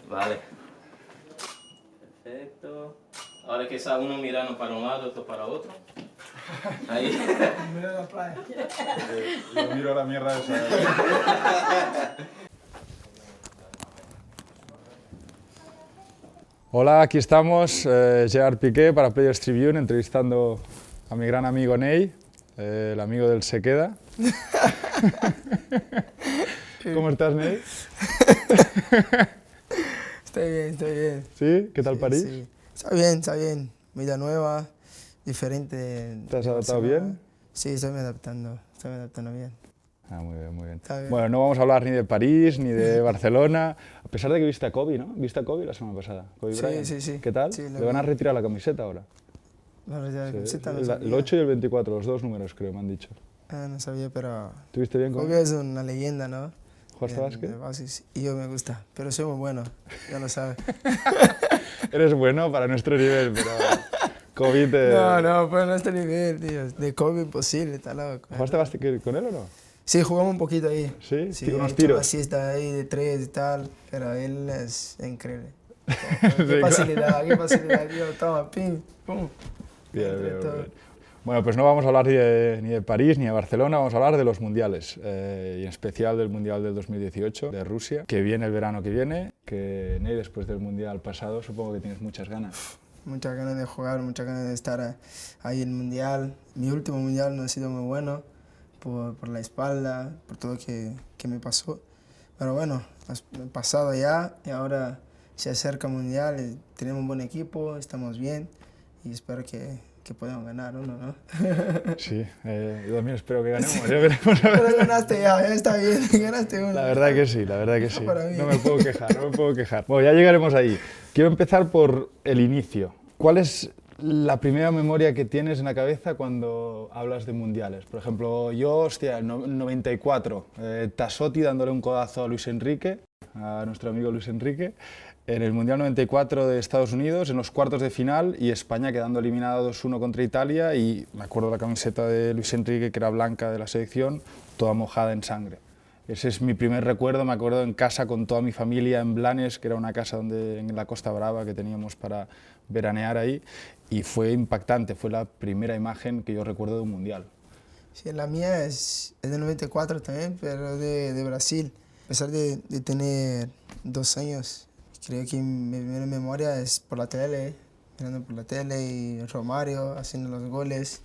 Vale. Perfecto. Ahora que está uno mirando para un lado, otro para otro. Ahí. Mira la playa. Yo miro la mierda esa. Hola, aquí estamos, Gerard Piqué para Players Tribune, entrevistando a mi gran amigo Ney, el amigo del Se Queda. ¿Cómo estás, Ney? Estoy bien, estoy bien. ¿Sí? ¿Qué tal París? Sí. Está bien. Vida nueva, diferente. ¿Te has adaptado bien? Sí, estoy me adaptando bien. Ah, muy bien, muy bien. Está bien. Bueno, no vamos a hablar ni de París, ni de Barcelona, a pesar de que viste a Kobe, ¿no? ¿Viste a Kobe la semana pasada? Kobe Sí, Bryant. sí. ¿Qué tal? Sí, Le van a retirar la camiseta ahora. La camiseta no el sabía. 8 y el 24, los dos números creo, me han dicho. No sabía, pero... ¿Tuviste bien con Kobe es una leyenda, ¿no? ¿Jugaste básquet? Y yo me gusta, pero soy muy bueno, ya lo sabes. Eres bueno para nuestro nivel, pero Kobe te... No, pues no a este nivel, tío. De Kobe imposible, está loco. ¿Jugaste básquet con él o no? Sí, jugamos un poquito ahí. ¿Sí? Sí, Unos he hecho tiros. una siesta ahí de 3 y tal, pero él es increíble. Sí, Qué facilidad, tío. Toma, pim, pum. Bien. Todo. Bueno, pues no vamos a hablar ni de París ni de Barcelona, vamos a hablar de los mundiales, y en especial del Mundial del 2018 de Rusia, que viene el verano que viene, que Ney, después del Mundial pasado supongo que tienes muchas ganas. Muchas ganas de jugar, muchas ganas de estar ahí en el Mundial. Mi último Mundial no ha sido muy bueno por la espalda, por todo que me pasó. Pero bueno, ha pasado ya y ahora se acerca el Mundial, tenemos un buen equipo, estamos bien y espero que podamos ganar uno, ¿no? Sí, yo también espero que ganemos, ya veremos. Pero ganaste ya está bien, ganaste uno. La verdad que sí. Para mí. No me puedo quejar. Bueno, ya llegaremos ahí. Quiero empezar por el inicio. ¿Cuál es la primera memoria que tienes en la cabeza cuando hablas de mundiales? Por ejemplo, yo, hostia, el 94, Tassotti dándole un codazo a Luis Enrique, a nuestro amigo Luis Enrique, en el Mundial 94 de Estados Unidos, en los cuartos de final, y España quedando eliminada 2-1 contra Italia, y me acuerdo la camiseta de Luis Enrique, que era blanca de la selección, toda mojada en sangre. Ese es mi primer recuerdo, me acuerdo en casa con toda mi familia en Blanes, que era una casa en la Costa Brava que teníamos para veranear ahí, y fue impactante, fue la primera imagen que yo recuerdo de un mundial. Sí, la mía es de 94 también, pero de Brasil. A pesar de tener 2 años, creo que mi primera memoria es por la tele, mirando por la tele y Romario haciendo los goles.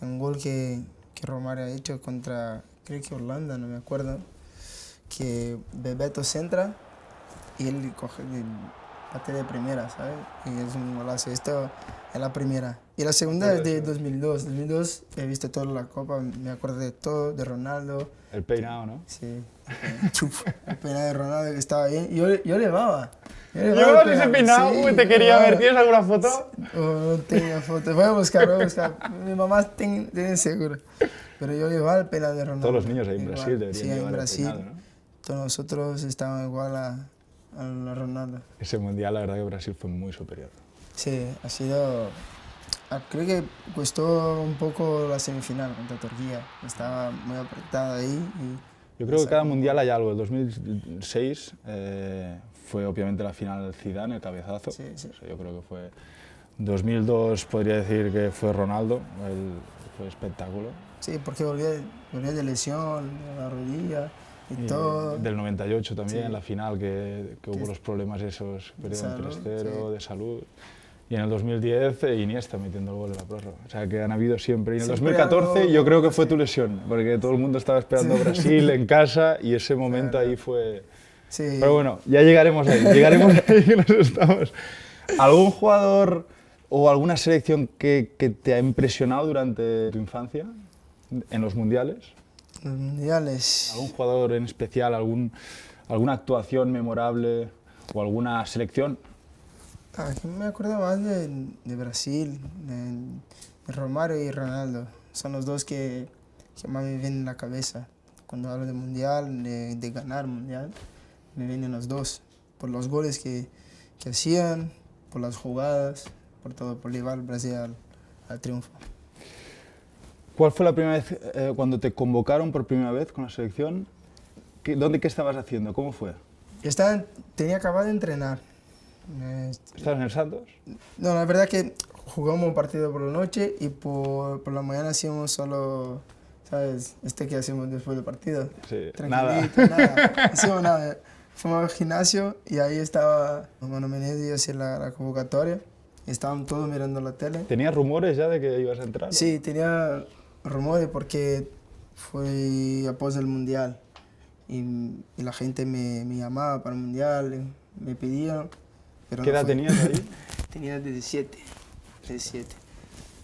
Un gol que Romario ha hecho contra, creo que Holanda, no me acuerdo, que Bebeto centra y él coge bate de primera, ¿sabes? Y es un golazo. Esto es la primera. Y la segunda es de 2002. 2002 he visto toda la Copa, me acuerdo de todo, de Ronaldo. El peinado, ¿no? Sí. El peinado de Ronaldo que estaba bien. Yo le daba. ¿Llevabas ese peinado? Sí, Te quería ver. ¿Tienes alguna foto? No tengo foto. Voy a buscar. Mi mamá tiene seguro. Pero yo llevaba el peinado de Ronaldo. Todos los niños ahí en Brasil deberían sí, llevar en Brasil, el peinado, ¿no? Todos nosotros estábamos igual a Ronaldo. Ese mundial, la verdad que Brasil fue muy superior. Sí, ha sido... Creo que costó un poco la semifinal contra Turquía. Estaba muy apretada ahí. Yo creo que cada mundial hay algo. El 2006 fue obviamente la final del Zidane, el cabezazo. Sí. O sea, yo creo que fue... 2002 podría decir que fue Ronaldo, fue espectáculo. Sí, porque volvía de lesión, de la rodilla y todo. Del 98 también, Sí. la final que hubo los problemas esos, perdieron 3-0 de salud. Y en el 2010 Iniesta metiendo el gol en la prórroga. O sea que han habido siempre. Y en el 2014 yo creo que fue tu lesión, porque todo el mundo estaba esperando a Brasil en casa y ese momento ahí fue... Sí. Pero bueno, ya llegaremos ahí que nos estamos. ¿Algún jugador o alguna selección que te ha impresionado durante tu infancia en los mundiales? Los mundiales. ¿Algún jugador en especial, alguna actuación memorable o alguna selección? Aquí me acuerdo más de Brasil, de Romario y Ronaldo. Son los dos que más me vienen en la cabeza. Cuando hablo de mundial, de ganar mundial, me vienen los dos. Por los goles que hacían, por las jugadas, por todo, por llevar Brasil al triunfo. ¿Cuál fue la primera vez cuando te convocaron por primera vez con la selección? ¿Qué estabas haciendo? ¿Cómo fue? Tenía acabado de entrenar. ¿Estás en el Santos? No, la verdad que jugamos un partido por la noche y por la mañana hacíamos solo, ¿sabes? Que hacemos después del partido. Sí, Tranquilito, nada. No hacíamos nada. Fuimos al gimnasio y ahí estaba Mano Menezes y hacía la convocatoria. Estaban todos mirando la tele. ¿Tenías rumores ya de que ibas a entrar? Sí, tenía rumores porque fue após el Mundial. Y la gente me llamaba para el Mundial, me pedían. Pero ¿Qué no edad fue. tenías ahí? Tenía 17.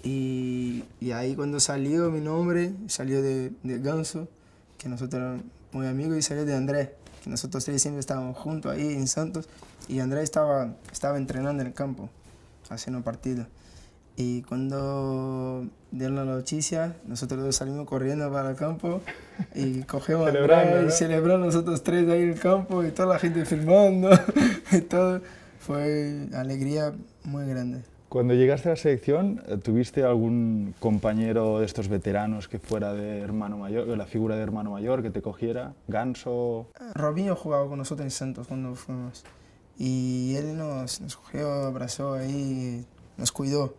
Y ahí cuando salió mi nombre, salió de Ganso, que nosotros éramos muy amigos, y salió de Andrés, que nosotros tres siempre estábamos juntos ahí en Santos. Y Andrés estaba entrenando en el campo, haciendo partidos. Y cuando dieron la noticia, nosotros dos salimos corriendo para el campo y cogemos Celebrando, y ¿no? celebramos nosotros tres ahí en el campo y toda la gente filmando y todo. Fue alegría muy grande. Cuando llegaste a la selección, ¿tuviste algún compañero de estos veteranos que fuera de hermano mayor, la figura de hermano mayor, que te cogiera? ¿Ganso? Robinho jugaba con nosotros en Santos cuando fuimos y él nos cogió, abrazó ahí, nos cuidó.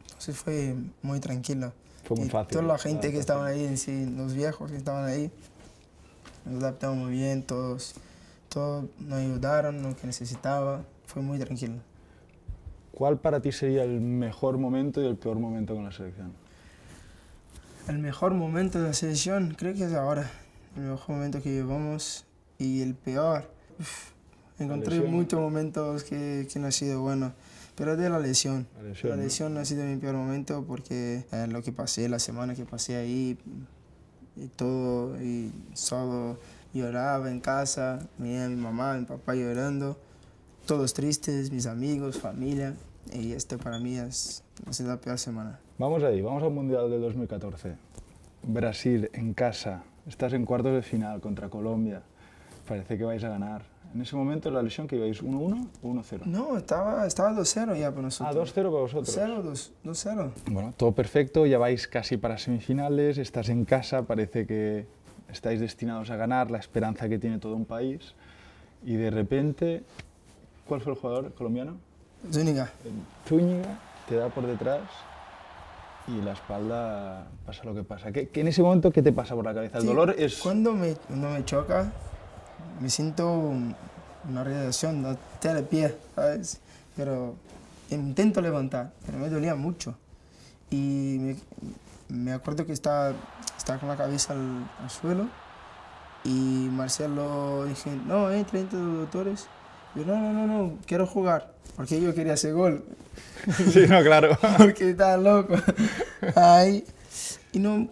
Entonces fue muy tranquilo. Fue muy Y fácil. toda la gente que estaban ahí, en sí, los viejos que estaban ahí, nos adaptamos muy bien, todos nos ayudaron, lo que necesitaba, fue muy tranquilo. ¿Cuál para ti sería el mejor momento y el peor momento con la selección? El mejor momento de la selección creo que es ahora, el mejor momento que llevamos y el peor. Encontré lesión. muchos momentos que no han sido buenos, pero de la lesión. La ¿no? lesión ha sido mi peor momento porque lo que pasé, la semana que pasé ahí y todo, y solo lloraba en casa, veía a mi mamá, a mi papá llorando, todos tristes, mis amigos, familia, y para mí ha sido la peor semana. Vamos ahí, vamos al Mundial del 2014. Brasil en casa, estás en cuartos de final contra Colombia, parece que vais a ganar. En ese momento la lesión que ibais 1-1 o 1-0. No, estaba 2-0 ya para nosotros. Ah, 2-0 para vosotros. 2-0. Bueno, todo perfecto, ya vais casi para semifinales, estás en casa, parece que estáis destinados a ganar, la esperanza que tiene todo un país, y de repente, ¿cuál fue el jugador colombiano? Zúñiga. Zúñiga te da por detrás y la espalda pasa lo que pasa. ¿Qué en ese momento qué te pasa por la cabeza? El Sí, dolor es... Cuando me choca, me siento una radiación, no te de pie, ¿sabes? Pero intento levantar, pero me dolía mucho. Y me acuerdo que estaba con la cabeza al suelo y Marcelo dije, no, entre los doctores. Yo, no, quiero jugar, porque yo quería hacer gol. Sí, no, claro. Porque estaba loco. Ahí, y no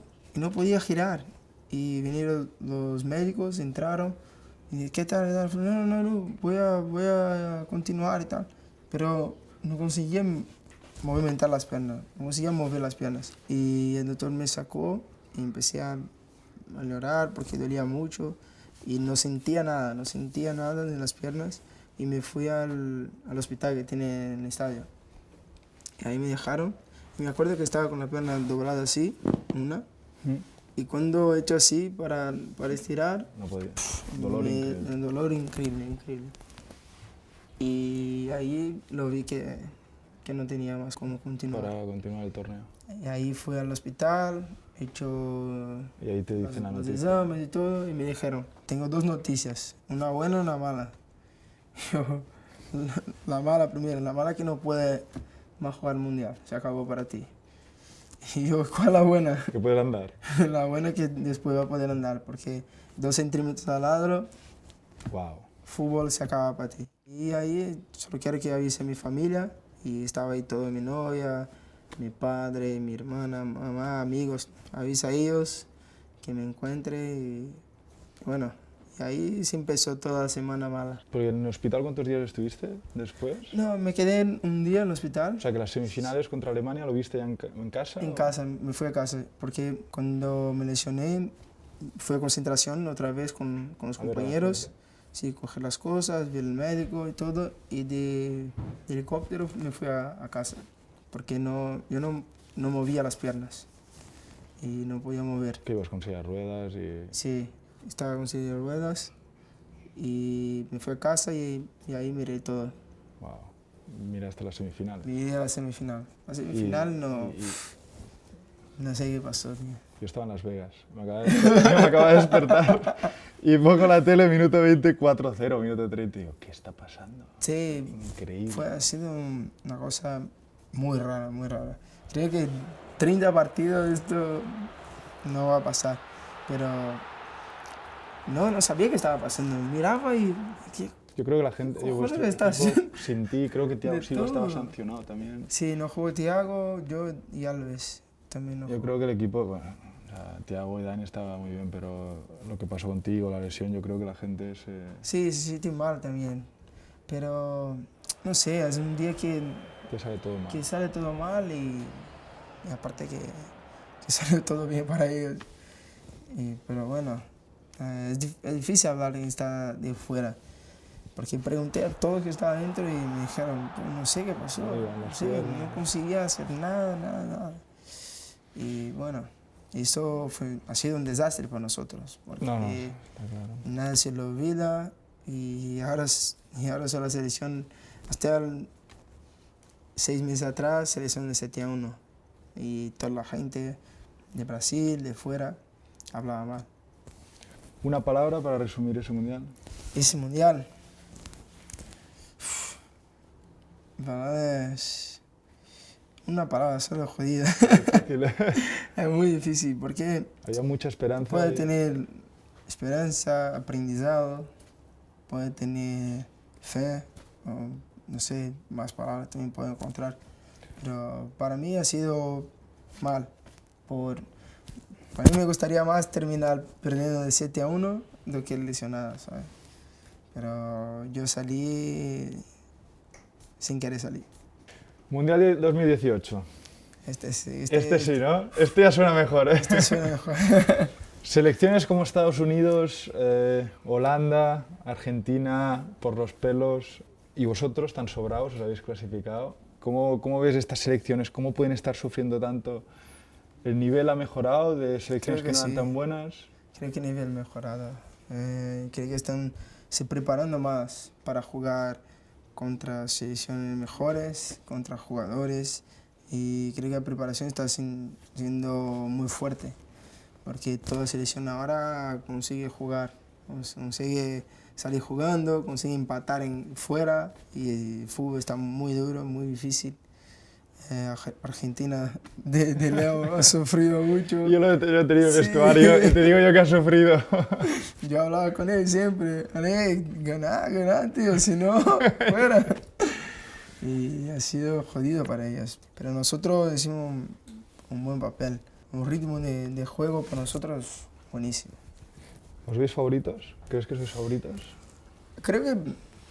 podía girar. Y vinieron los médicos, entraron. Y ¿qué tal? No, voy a continuar y tal. Pero no conseguía movimentar las piernas, no conseguía mover las piernas. Y el doctor me sacó y empecé a llorar porque dolía mucho. Y no sentía nada de las piernas. Y me fui al hospital que tiene en el estadio. Y ahí me dejaron. Y me acuerdo que estaba con la pierna doblada así, una. Y cuando he hecho así para estirar, No podía. Dolor increíble. un dolor increíble. Y ahí lo vi que no tenía más cómo continuar. Para continuar el torneo. Y ahí fui al hospital, he hecho Y ahí te dicen la los noticia. exámenes y todo, y me dijeron, tengo dos noticias, una buena y una mala. Yo, la mala primero, la mala que no puede más jugar el mundial, se acabó para ti. Y yo, ¿cuál es la buena? Que puedes andar. La buena es que después va a poder andar, porque 2 centímetros al lado, Wow. fútbol se acaba para ti. Y ahí solo quiero que avise a mi familia, y estaba ahí todo, mi novia, mi padre, mi hermana, mamá, amigos, avisa a ellos que me encuentre y bueno, y ahí se empezó toda la semana mala. Porque en el hospital, ¿cuántos días estuviste después? No, me quedé un día en el hospital. O sea, que las semifinales contra Alemania lo viste ya en casa. En ¿o? casa, me fui a casa, porque cuando me lesioné fue a concentración otra vez con los A ver, compañeros, sí, coger las cosas, vi el médico y todo, y de helicóptero me fui a casa, porque yo no movía las piernas y no podía mover. Que ibas con silla de ruedas y... Sí, estaba con silla de ruedas y me fui a casa y ahí miré todo. Wow. Mira hasta la semifinal. Miré a la semifinal. La semifinal no sé qué pasó, tío. Yo estaba en Las Vegas, me acaba de despertar y pongo la tele, minuto 24-0, minuto 30 y digo, ¿qué está pasando? Sí, Increíble. ha sido una cosa muy rara, muy rara. Creo que 30 partidos esto no va a pasar, pero no sabía qué estaba pasando. Miraba y... Yo creo que la gente, ¿Qué está haciendo? sin ti, creo que Thiago De Silva estaba todo. sancionado también. Sí, no jugó Thiago, yo y Alves también no Yo jugó. creo que el equipo, bueno, o sea, Thiago y Dani estaba muy bien, pero lo que pasó contigo, la lesión, yo creo que la gente se... Sí, se siente mal también, pero no sé, es un día Te sale todo mal. que sale todo mal y aparte que sale todo bien para ellos. Pero bueno, es difícil hablar de está de fuera, porque pregunté a todos que estaban dentro y me dijeron, no sé qué pasó, no sé, no conseguía hacer nada. Y bueno, eso ha sido un desastre para nosotros, porque No, está claro. nadie se lo olvida y ahora son la selección, hasta 6 meses atrás, selección de 7-1. Y toda la gente de Brasil, de fuera, hablaba mal. Una palabra para resumir ese mundial. Ese mundial, es una palabra solo jodida. Es muy difícil porque Había mucha esperanza. puede tener esperanza, aprendizado, puede tener fe, o no sé, más palabras también puedo encontrar. Pero para mí ha sido mal. Para mí me gustaría más terminar perdiendo de 7-1 do que lesionado, ¿sabes? Pero yo salí sin querer salir. Mundial de 2018. Este sí, ¿No? Este ya suena mejor, ¿eh? Este suena mejor. Selecciones como Estados Unidos, Holanda, Argentina, por los pelos, y vosotros, tan sobrados, os habéis clasificado. ¿Cómo ves estas selecciones? ¿Cómo pueden estar sufriendo tanto? ¿El nivel ha mejorado de selecciones que no eran tan buenas? Creo que el nivel mejorado. Creo que están se preparando más para jugar contra selecciones mejores, contra jugadores, y creo que la preparación está siendo muy fuerte, porque toda selección ahora consigue jugar, consigue salir jugando, consigue empatar fuera, y el fútbol está muy duro, muy difícil. Argentina de Leo ha sufrido mucho. Yo lo he tenido en el vestuario y te digo yo que ha sufrido. Yo hablaba con él siempre, ganá, tío, si no, fuera. Y ha sido jodido para ellos. Pero nosotros hicimos un buen papel, un ritmo de juego para nosotros buenísimo. ¿Os veis favoritos? ¿Crees que sois favoritos? Creo que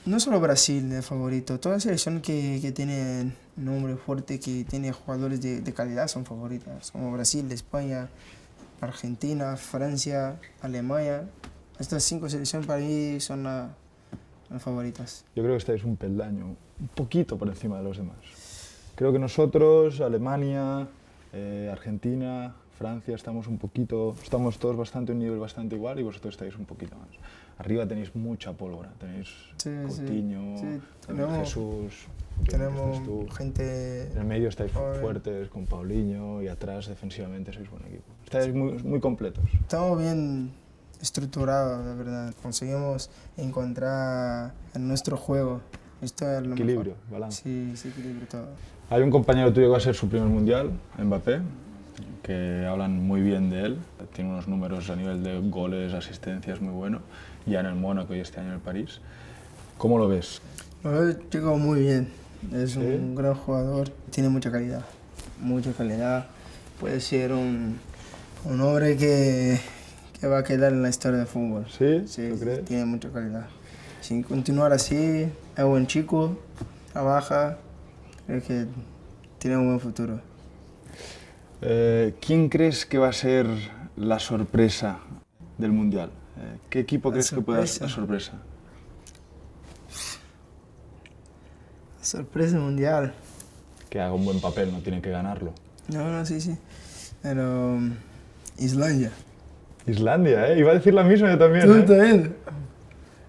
no solo Brasil es favorito, toda selección que tiene nombre fuerte, que tiene jugadores de calidad son favoritas, como Brasil, España, Argentina, Francia, Alemania. Estas 5 selecciones para mí son las favoritas. Yo creo que estáis un peldaño, un poquito por encima de los demás. Creo que nosotros, Alemania, Argentina, Francia, estamos todos bastante a un nivel bastante igual y vosotros estáis un poquito más. Arriba tenéis mucha pólvora, tenéis Coutinho, Jesús, tenemos gente... En el medio estáis fuertes con Paulinho y atrás defensivamente sois buen equipo. Estáis muy completos. Estamos bien estructurados, la verdad. Conseguimos encontrar en nuestro juego. Esto es lo equilibrio, mejor. balance. Sí, equilibrio todo. Hay un compañero tuyo que va a ser su primer mundial, Mbappé, que hablan muy bien de él. Tiene unos números a nivel de goles, asistencias muy bueno. Ya en el Mónaco y este año en el París. ¿Cómo lo ves? Lo veo chico muy bien. Es un gran jugador. Tiene mucha calidad. Mucha calidad. Puede ser un hombre que va a quedar en la historia del fútbol. ¿Sí? ¿Lo crees? Tiene mucha calidad. Si continuar así, es buen chico, trabaja, creo que tiene un buen futuro. ¿Quién crees que va a ser la sorpresa del Mundial? ¿Qué equipo crees que puede ser la sorpresa? Sorpresa mundial. Que haga un buen papel, no tiene que ganarlo. No, sí. Pero Islandia. Islandia, ¿eh? Iba a decir la misma yo también. ¿Tú también?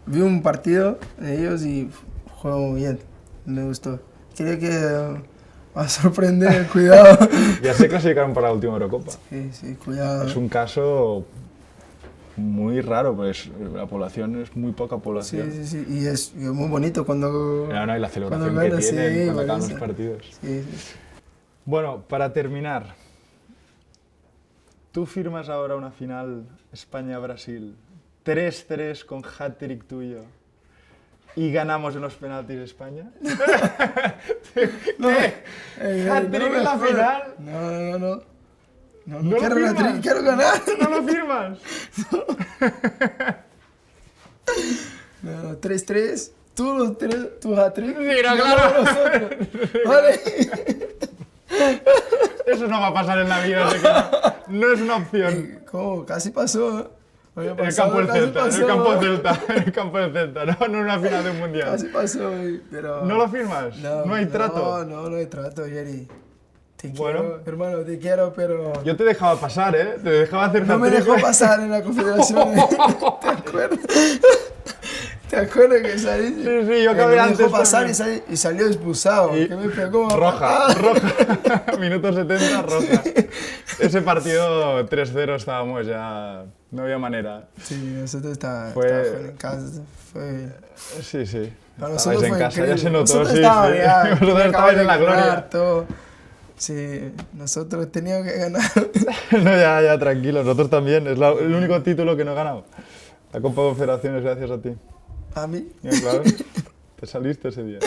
vi un partido de ellos y juego muy bien. Me gustó. Creo que va a sorprender, cuidado. Ya se clasificaron para la última Eurocopa. Sí, sí, cuidado. Es un caso muy raro, pues la población es muy poca Sí, población. sí, sí. Y es muy bonito cuando... No, y la celebración cuando que ganas, tienen sí, cuando acaban por los eso. partidos. Sí, sí. Bueno, para terminar, ¿tú firmas ahora una final España-Brasil 3-3 con hat-trick tuyo y ganamos en los penaltis España? ¿Qué? ¿Hat-trick en la final? No. ¿No No lo quiero, firmas? quiero ganar. ¿No lo firmas? No, 3-3. Tu hat-trick. Sí, no, yo claro. hago nosotros. Vale. Eso no va a pasar en la vida, así que no es una opción. ¿Cómo? Casi pasó. Oye, En el campo del casi Celta, en el pasó. campo del Celta, en el campo del Celta, no en una final de un mundial. Casi pasó, pero... ¿No lo firmas? ¿No hay trato? No hay trato, Jerry. Te Bueno. quiero, hermano, te quiero, pero... Yo te dejaba pasar, ¿eh? Te dejaba hacer No me hat-trick. dejó pasar en la confederación. ¿Te acuerdas? ¿Te acuerdas que salí? Sí, sí, yo no acabé me antes dejó pasar también. y salió expulsado. Y Que me pegó. roja. Minuto 70, roja. Ese partido 3-0 estábamos ya... No había manera. Sí, nosotros estábamos Fue- en casa. Fue... Sí, sí. Para Estabais nosotros en fue casa, increíble. ya se notó, Nosotros sí. estábamos Sí. ya, Vosotros acabamos estabais de en la gloria. ganar, todo. Sí, nosotros teníamos que ganar. No, ya, tranquilo. Nosotros también. Es el único título que no he ganado. La Copa de Confederaciones gracias a ti. ¿A mí? Ya, claro. Te saliste ese día.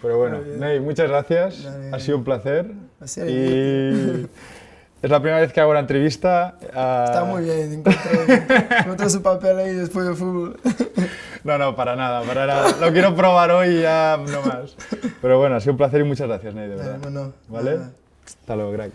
Pero bueno, Muy bien. Ney, muchas gracias. Dale. Ha sido un placer. Ha sido Y es la primera vez que hago una entrevista. Está muy bien, encontré su papel ahí después del fútbol. No, para nada, para nada. Lo quiero probar hoy y ya no más. Pero bueno, ha sido un placer y muchas gracias, Ney, de verdad. Bueno, ¿Vale? nada. Hasta luego, crack.